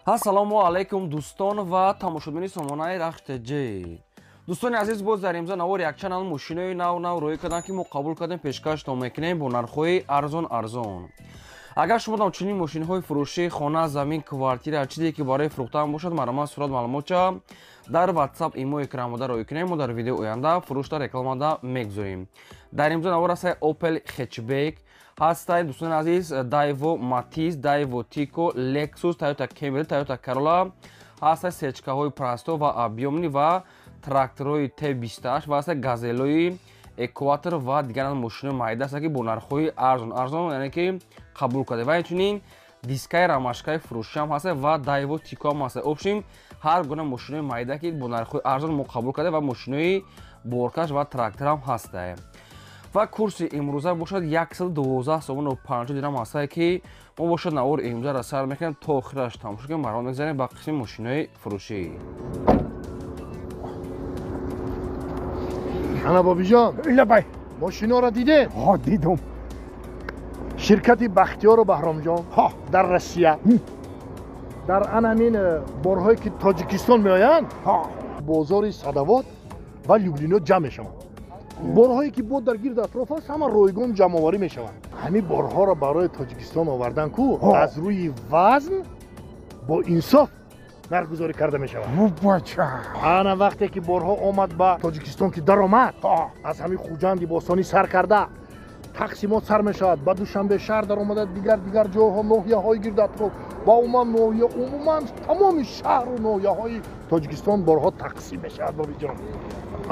Ассалому алайкум дӯстон ва тамошобини сомонаи Рахтеҷи. Дӯстони азиз, боз дар имза навор як чанал мошинои нав роӣ кардам ки мо қабул кардем пешкаштон мекунем бо нархҳои арзон. Агар шумо дам чунин мошинҳои фурӯшии хона, замин, квартира ҳар чизе ки барои фурӯхтан бошад марамат сурат маълумота дар WhatsApp имо экран мода роӣ кунем. Мо дар видеои оянда фурӯшта рекламада мегузорем. Дар имза навор ҳастаи Opel Hatchback ҳастай дӯстони азиз, Daewoo Matiz, Daewoo Tico, Lexus, Toyota Camry, Toyota Corolla, ҳастай сечкаҳои просто ва объёмни ва тракторҳои T28 ва ҳастай газелои Equator ва дигар мошинои майда ҳастанд ки бо нархҳои арзон, яъне ки қабул кардем. Ва инчунин дискаи рамашкаи фурӯшӣ ҳам ҳастай ва Daewoo Tico ҳам ҳастай. Обшим ҳар гуна мошинои майда ки бо нархҳои арзон мо қабул кардем ва мошинои боркаш ва трактор ҳам ҳастай. ва курси имрӯза бошад 112 сомон ва 50 дирҳам ҳастае ки мо бошад навор имрӯзаро сар мекунем то охираш тамошо кунем. Марҳамат мегзарем ба қисми мошинои фурӯшӣ. ана бобиҷон, лабай мошиноро дидем? ҳо дидум. ширкати Бахтиёру Баҳромҷон дар Россия дар анамин борҳое ки Тоҷикистон меоянд, бозори Садовод ва Люблино ҷамъ мешаванд. борҳое ки бо дар гирду атроф аст ҳама ройгон ҷамъоварӣ мешаванд. ҳамин борҳоро барои Тоҷикистон овардан ку аз рӯи вазн бо инсоф нархгузорӣ карда мешавад. ана вақте ки борҳо омад ба Тоҷикистон ки даромад, аз ҳамин хуҷанди босонӣ сар карда тақсимот сар мешавад, ба Душанбе шаҳр даромада, дигар ҷойҳо, ноҳияҳои гирду атроф ва умуман тамоми шаҳру ноҳияҳои Тоҷикистон борҳо тақсим мешавад. бобиҷон,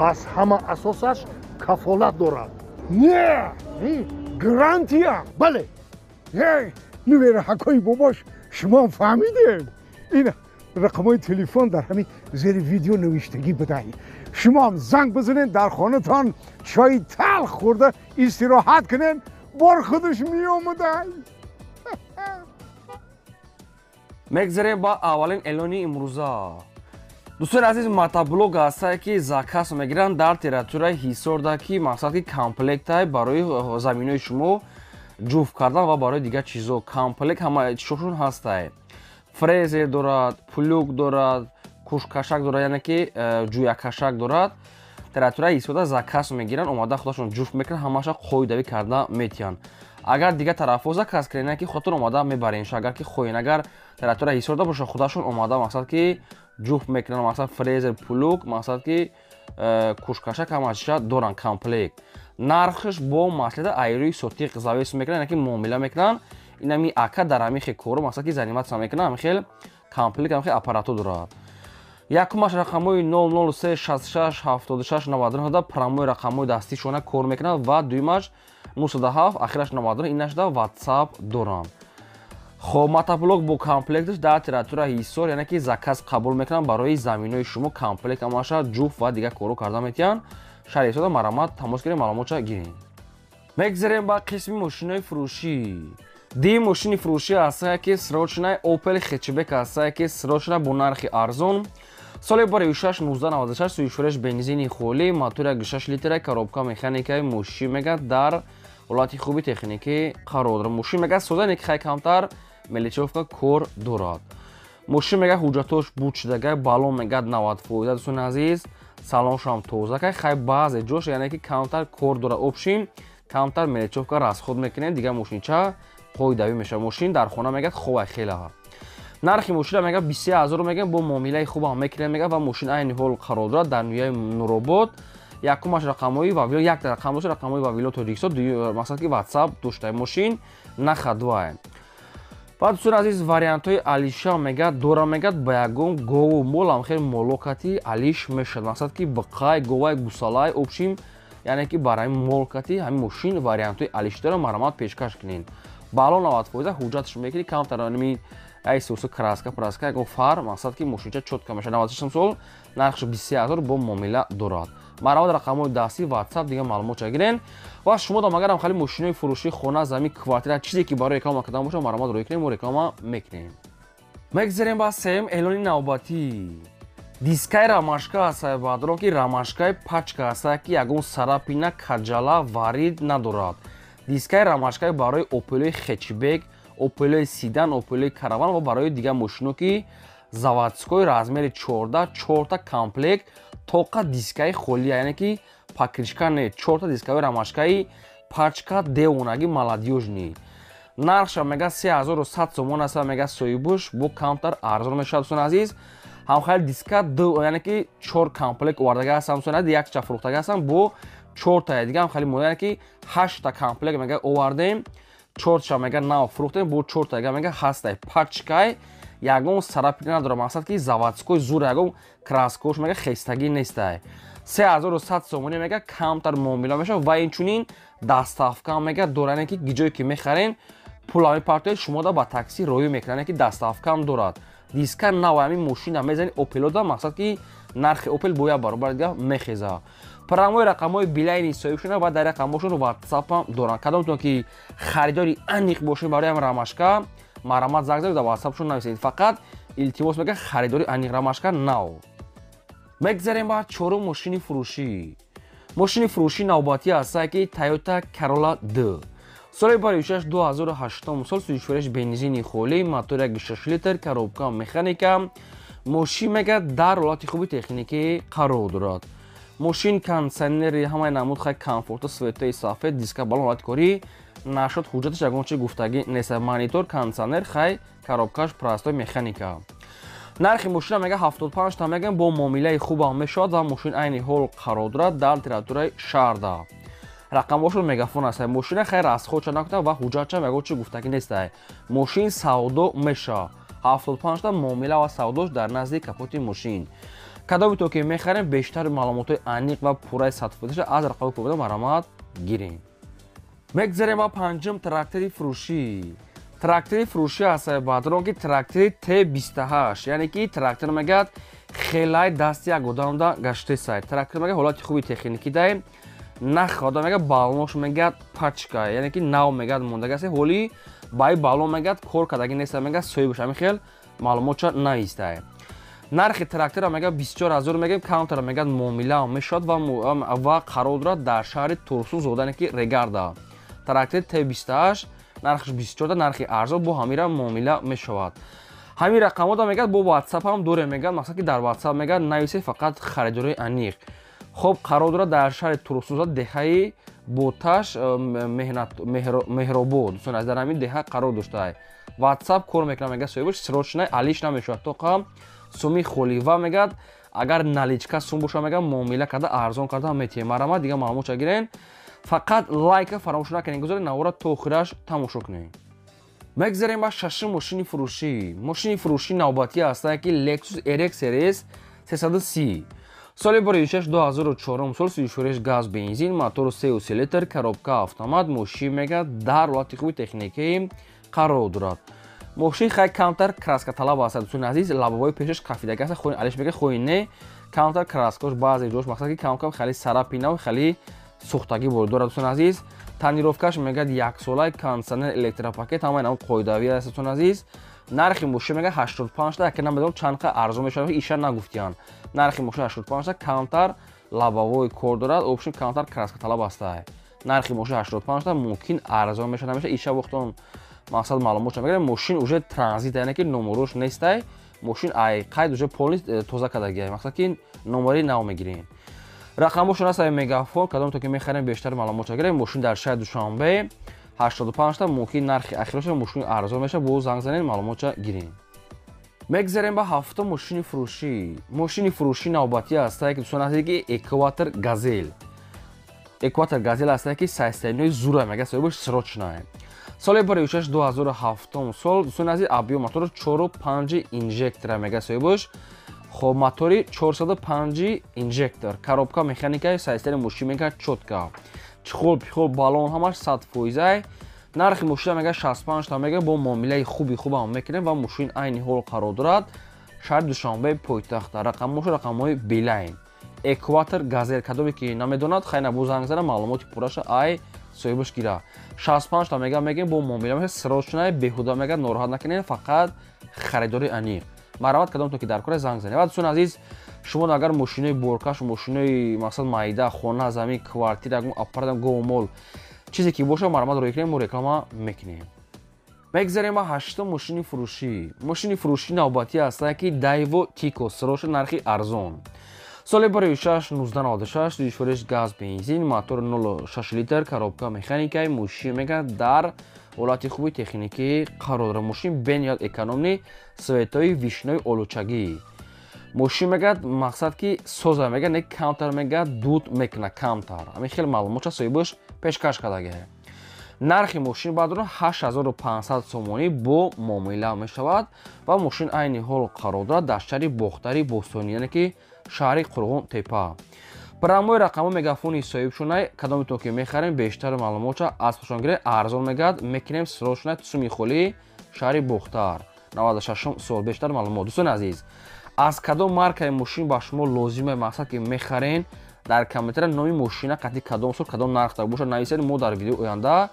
аз ҳама асосаш кафолат дорад. не гарантия. бале, нувера ҳакои бобош шумо фаҳмидем. ин рақамҳои телефон дар ҳамин зери видео навиштагӣ бидаҳед. шумо ҳам занг бизанед, дар хонатон чои талх хӯрда истироҳат кунед, бор худаш меомадад. мегзарем ба аввалин эълони имрӯза. дӯстони азиз, мотоблок ҳастае ки заказ мегиранд дар территорияи ҳисорда ки мақсад ки комплектае барои заминои шумо ҷуфт кардан ва барои дигар чизо. комплект ҳама чизошон ҳастае. фрезер дорад, плюк дорад, кушкашак дорад, яъне ки ҷӯякашак дорад. территорияи ҳисорда заказ мегиранд, омада худашон ҷуфт мекунанд, ҳамаша қоидавӣ карда метиҳанд. агар дигар тарафҳо заказ карден ки худтон омада мебарен. агар ки хоҳен, агар территорияи ҳисорда боша худашон омада мақсад ки ҷуфт мекунанд, мақсад фрезер, плюк, мақсад ки кушкашак ҳамаша доранд комплект. нархш бо маслиҳати айрӯи сотиқ завис мекунанд, яъне ки муомила мекунанд. инами ака дар ҳамин хел кору мақсад ки занимат мекунанд, ҳамин хел комплект, ҳамин хел аппаратур дорад. якумаш рақамҳои 003667699 промои рақамҳои дастишона кор мекунад ва дуюмаш 97 ахираш 99 инашда WhatsApp доранд. хоб мотоблок бо комплектш дар территорияи ҳисор, яъне ки заказ қабул мекунанд барои заминои шумо комплект ҳамаша ҷуфт ва дигар кору карда метиҳанд. шаҳри ҳисорда марамат тамос гирем, маълумота гирем. мегзарем ба қисми мошинои фурӯшӣ. ди мошини фурӯшӣ ҳастае ки срочнаи Opel Hatchback ҳастае ки срочна бо нархи арзон. соли 2006-1996 суишуреш бензини холӣ, мотори 1.6 литра, коробка механикаи мошин мегад дар ҳолати хуби техникӣ қарор дорад. мошин мегад созане ки хай камтар меличёвка кор дорад. мошин мегад ҳуҷҷатош буд шудагай, баллон мегад 90%. дӯстони азиз, салоншам тозакай, хай баъзе ҷош яъне ки камтар кор дорад. обшим камтар меличёвка расход мекунед, дигар мошинча қоидавӣ мешавад. мошин дар хона мегад ховай хела. нархи мошина мегад 20000 мегад, бо муомилаи хуб ҳам мекунем мегад ва мошин айни ҳол қарор дорад дар ноҳияи Нуробод. якумаш рақамҳои вавило, як рақамҳои вавило Тоҷикистон, мақсад ки WhatsApp доштаи мошин нахадвае. ва дӯстони азиз, вариантҳои алиша мегад дора мегад ба ягон гову мол ҳам хел молокати алиш мешавад, мақсад ки биқай, говай, гусалай, обшим яъне ки барои молкати ҳамин мошин вариантҳои алиш дора марамат пешкаш кунед. баллон 90%, ҳуҷҷатш мекунӣ камтар ними ай сусу краска праска ягон фар, мақсад ки мошинча чотка мешавад. 96 сол нархш 20000 бо муомила дорад. марамат рақамҳои дастӣ WhatsApp дигар маълумота гирен. ва шумо дам агарам хали мошинои фурӯшӣ хона, замин, квартира чизе ки барои реклама кардан боша марамат роӣ кунем, мо реклама мекунем. мегзарем ба сеюм эълони навбатӣ. дискаи рамашка ҳастае, баъдро ки рамашкаи пачка ҳастае ки ягон сарапина, каҷала, варид надорад. дискаи рамашкаи барои Opel Hatchback Opel Sedan, Opel Caravan ва барои дигар мошино ки заводской размери 14 та комплект тоқа дискаи холия, яъне ки покрышка не, 4 дискаи рамашкаи пачка девонаги молодёжни. нархша мега 3100 сомон аст, мега соҳибуш бо камтар арзон мешавад дӯстон азиз. ҳамхайр диска яъне ки 4 комплект овардага ҳастам дӯстон азиз, якча фурӯхтага ҳастам бо 4 та дига ҳамхайр мода, яъне ки 8 та комплект мега овардем, 4 ша мега нав фурӯхтем, бо 4 та мега ҳастай пачкай ягон сарапи надорад, мақсад ки заводской зур ягон краскош мега хестагӣ нестай. 3100 сомони мега камтар муомила мешавад ва инчунин доставка мега дорад, ки ҷое ки мехарен пула мепартоед, шумо да ба такси роё мекунад, ки доставка ам дорад. диска нав ҳамин мошина мезани опелода, мақсад ки нархи опел бо як баробар дига мехеза. программаи рақамҳои билайни соҳиб шуда ва дар рақамҳошон WhatsApp ам доранд. кадомтон ки харидори аниқ бошед барои ҳам рамашка марамат занг занед, дар WhatsAppшон нависед, фақат илтимос мега харидори аниқ рамашка нав. мегзарем ба чорум мошини фурӯшӣ. мошини фурӯшӣ навбатӣ ҳастае ки Toyota Corolla D. соли барои 2008 сол, сӯзишвориш бензини холӣ, мотори 1.6 литр, коробка механика. мошин мега дар ҳолати хуби техникӣ қарор дорад. мошин кондитсионери ҳамаи намуд хай комфорту светои сафед, диска балон ҳолати корӣ нашуд, ҳуҷҷаташ ягончи гуфтагӣ нест. монитор, кондитсионер, хай коробкаш, простои механика. нархи мошина мега 75 та мега бо муомилаи хубам мешавад ва мошин айни ҳол қарор дорад дар территорияи шаҳрда. рақамҳошон мегафон аст. мошина хай расходча накута ва ҳуҷҷатча ягончи гуфтагӣ нестай. мошин савдо меша. 75 та муомила ва савдош дар назди капоти мошин. кадоми то ки мехарем бештар маълумотои аниқ ва пурраи сатфотиша аз рақами пурбода маромат гирем. мегзарем ба панҷум трактори фурӯшӣ. трактори фурӯшӣ ҳастае баъдон ки трактори T28, яъне ки трактор мегад хелай дасти як одамда гаштесай. трактор мега ҳолати хуби техникӣ дай, находа мега балонош мегад пачка, яъне ки нав мегад мондагасе, ҳоли баи балон мегад кор кардагӣ неста, мега соҳибаш ҳамин хел маълумотша навистай. нархи трактора мега 24000 мегем, камтара мегад муомила мешавад ва қарор дорад дар шаҳри Турсунзода, яъне ки Регарда. трактори T28 нархш 24, нархи арзон бо ҳамира муомила мешавад. ҳамин рақамода мегад бо WhatsApp ҳам дорем, мегад мақсад ки дар WhatsApp мегад нависе фақат харидори аниқ. хоб қарор дорад дар шаҳри Турсунзода, деҳаи Боташ Меҳробод, дӯстон аз дар ҳамин деҳа қарор доштаай. WhatsApp кор мекунад, мегад соҳибаш срочнай алиш намешавад, тоқа суми холӣ ва мегад агар наличка сум боша, мегад муомила карда арзон карда метиҳем. марамат дига маълумотша гирен. фақат лайка фаромӯш накунед, гузоред навора то охираш тамошо кунед. мегзарем ба шашум мошини фурӯшӣ. мошини фурӯшӣ навбатӣ ҳастае ки Lexus RX Series 330. соли барои 2004 сол, сӯзишвориш газ бензин, мотору 3.3 литр, коробка автомат. мошин мегад дар ҳолати хуби техникӣ қарор дорад. мошин хай камтар краскаталаб аст дӯстон азиз, лабовои пешаш қафидагӣ аст, хоин алиш мега хоин не, камтар краскош баъзе ҷош, мақсад ки камкам хеле сарапи нав, хеле сухтагӣ дорад дӯстон азиз. танировкаш мегад яксолаи, кондитсионер, электропакет, ҳамаи навъ қоидави аст дӯстон азиз. нархи мошин мега 85 та, яке намедонам чанд қа арзон мешавад, иша нагуфтиян. нархи мошин 85 та, камтар лабовои кор дорад, опшн камтар краскаталаб астае. нархи мошин 85 та, мумкин арзон мешавад, намеша иша вақтон мақсад маълумотша мегирем. мошин уже транзит, яъне ки номерош нестай, мошин ай қайд уже полис тоза кардагиай, мақсад ки номери нав мегирем. рақамошон ҳастае мегафон, кадомто ки мехарем бештар маълумотша гирем. мошин дар шаҳри Душанбе 85 та, мумкин нархи ахироша мошин арзон меша, бо занг занед маълумотша гирем. мегзарем ба ҳафтум мошини фурӯшӣ. мошини фурӯшӣ навбатӣ ҳастае ки дӯстон азиз ки Equator Gazelle. Equator Gazelle ҳастае ки сайстайнои зура мега соҳибаш срочнае. соли барои 2007 сол, дӯстон азиз объём мотори 4.5 инжектора мега соҳибаш. хоб мотори 405 инжектор, коробка механикаи сайстайни мошин мега чотка, чихол пихол балон ҳамаш 100%. нархи мошина мега 65 та мега бо муомилаи хуби хубам мекунем ва мошин айни ҳол қарор дорад шаҳри Душанбе пойтахта. рақамош рақамҳои билайн. Equator Gazelle, кадоме ки намедонад хайна бо занг зана маълумоти пурраша ай соҳибаш гира. 65 та мега мегем бо муомила меша срочнай, беҳуда мега нороҳат накунед, фақат харидори аниқ. марамат кадомто ки дар кора занг занед. ва дӯстон азиз, шумо агар мошинои боркаш, мошинои мақсад майда, хона, замин, квартира, апартамент, гомол чизе ки боша, марамат роя кунем, мо реклама мекунем. мегзарем ба ҳаштум мошини фурӯшӣ навбатӣ ҳастад ки Daewoo Tico сирош нархи арзон. соли барои 6 1696 газ бензин мотор 0.6 литр коробка механикаи мошин мега дар ҳолати хуби техникӣ қарор дорад. мошин бен ё экономни светои вишнои олучагӣ. мошин мега мақсад ки соза мега не камтар мега дуд мекна камтар. ами хел маълумота соҳибаш пешкаш кардагае. нархи мошин баъдон 8500 сомонӣ бо муомила мешавад ва мошин айни ҳол қарор дорад дар шаҳри бохтари бостонӣ, яъне ки шаҳри Қурғон Тепа. Прамои рақамо мегафони соҳибшунай кадомитон ки мехарем бештар маълумота аз пошонгирӣ арзон мегад мекунем сирошунай тусуми холии шаҳри Бохтар 96 сол. бештар маълумот дӯстон азиз, аз кадом маркаи мошин ба шумо лозима мақсад ки мехарен дар комментария номи мошина қатъи кадом сол кадом нархтар бошад нависед. мо дар видеои оянда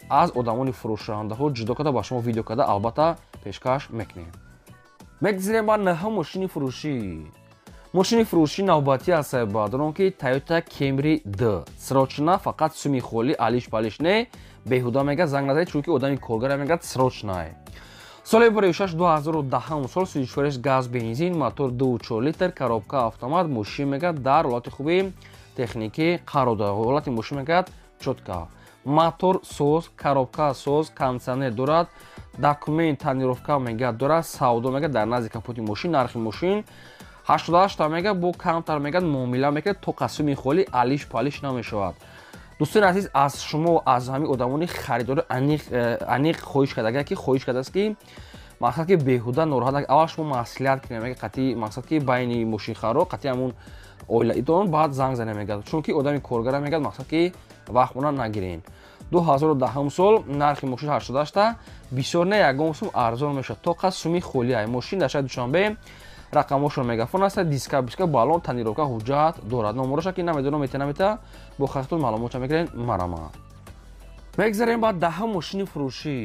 аз одамони фурӯшандаҳо ҷудо карда ба шумо видео карда албатта пешкаш мекунем. мегзарем ба наҳум мошини фурӯшӣ. мошини фурӯшӣ навбатӣ ҳастад баъдон ки Toyota Camry D сирочна фақат суми холи алиш палиш не беҳуда мега занг назанед, чунки одами коргара мегад сирочнай. соли 2010 сол 34 газ бензин мотор 2.4 литр коробка автомат мошин мега дар ҳолати хуби техникӣ қарор дорад. ҳолати мошин мегад чотка. мотор соз, коробка соз, кондитсионер дорад, документ тонировка мегад дорад, савдо мегад дар назди капоти мошин. нархи мошин 88 мега бо камтар мегад муомила мекунад то қасуми холи алиш палиш намешавад. дӯстони азиз, аз шумо аз ҳамин одамони харидори аниқ хоҳиш карда ки хоҳиш кардааст ки мақсад ки беҳуда нороҳат аввал шумо маслиҳат кунем қатъи мақсад ки байни мошинхаро қатъи ҳамун оилаитон баъд занг занем мегад, чунки одами коргара мегад мақсад ки вақтмона нагирен. 2010 сол нархи мошин 88 бисёр не ягон сум арзон мешавад то қад суми холияи мошин дар шаҳри душанбе рақамошон мегафон ҳастад, диска балон тонировка ҳуҷҷат дорад. номероша ки намедонам метанамета бо хатон маълумота мегирен марама. мегзарем ба даҳум мошини фурӯшӣ.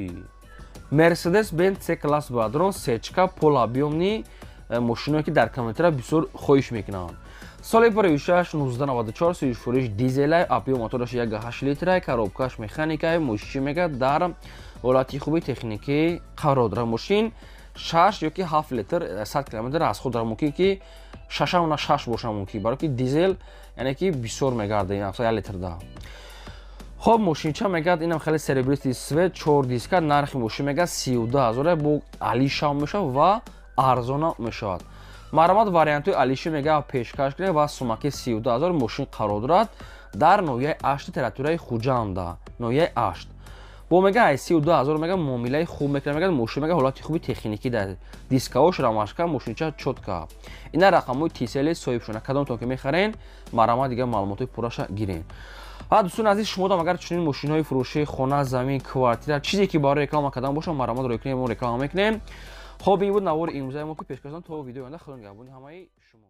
Mercedes-Benz C-класс баъдон сечка полобъёмни мошиное ки дар комментария бисёр хоҳиш мекунанд. соли 1994 сӯишфурӯш дизелай объём мотораш 1.8 литра коробкаш механикаи мошин мега дар ҳолати хуби техникӣ қарор дорад. мошин 6 ё ки 7 литр 100 км аз худ дорад. мумкин ки 6 боша мумкин, барои ки дизел яъне ки бисёр мегарда 1 литр да. хоб мошинча мегад инам хеле серебристи свет 4 диска. нархи мошин мегад 32000 бо алиша мешавад ва арзона мешавад. маромад вариантои алиши мега пешкаш кунем ва сумаки 32000 мошин қарор дорад дар ноҳияи 8 территорияи хуҷанда. ноҳияи 8 бо мега 32000 мега муомилаи хуб мекунад. мега мошин мега ҳолати хуби техникӣ дар дискаош рамашка мошинча чотка. ина рақамои тисели соҳибшона кадомтон ки мехарен марама дига маълумотои пурраша гирен. ва дӯстони азиз, шумо дам агар чунин мошинҳои фурӯшии хона, замин, квартира чизе ки барои реклама кардан боша марамад рӯй кунем, реклама мекунем. хоб ин буд навори имрӯзаи мо ки пешкаш додам. то видеои оянда худо нигаҳбони ҳамаи шумо.